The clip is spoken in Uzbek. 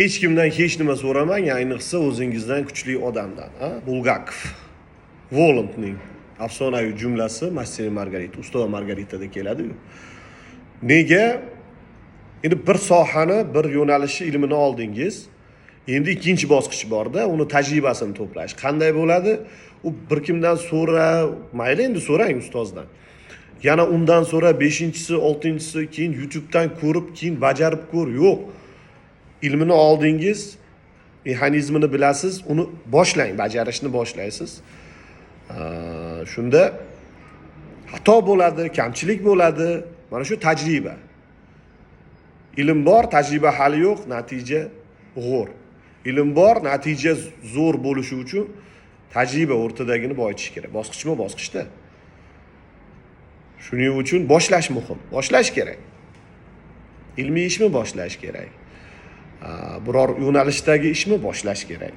Hech kimdan hech nima so'ramang, ayniqsa o'zingizdan kuchli odamdan. Bulgakov. Volantning afsonaviy jumlasi Master va Margarita, Usto va Margaritada keladi-yu. Nega? Endi bir sohani, bir yo'nalishni ilmini oldingiz. Endi ikkinchi bosqich bor-da, uni tajribasini to'plash. Qanday bo'ladi? U bir kimdan so'ra, mayli endi so'rang ustozdan. Yana undan so'ra 5-chisi, 6-chisi, keyin YouTubedan ko'rib, keyin bajarib ko'r. Yo'q. Ilmini oldingiz, mexanizmini bilasiz, uni boshlang, bajarishni boshlaysiz. Shunda xato bo'ladi, kamchilik bo'ladi. Mana shu tajriba. Ilm bor, tajriba hali yo'q, natija g'o'r. Ilm bor, natija zo'r bo'lishi uchun tajriba o'rtadagini boyitish kerak. Bosqichma-bosqichda. Shuning uchun boshlash muhim. Boshlash kerak. Ilmiy ishni boshlash kerak. Biror yo'nalishdagi ishni boshlash kerak.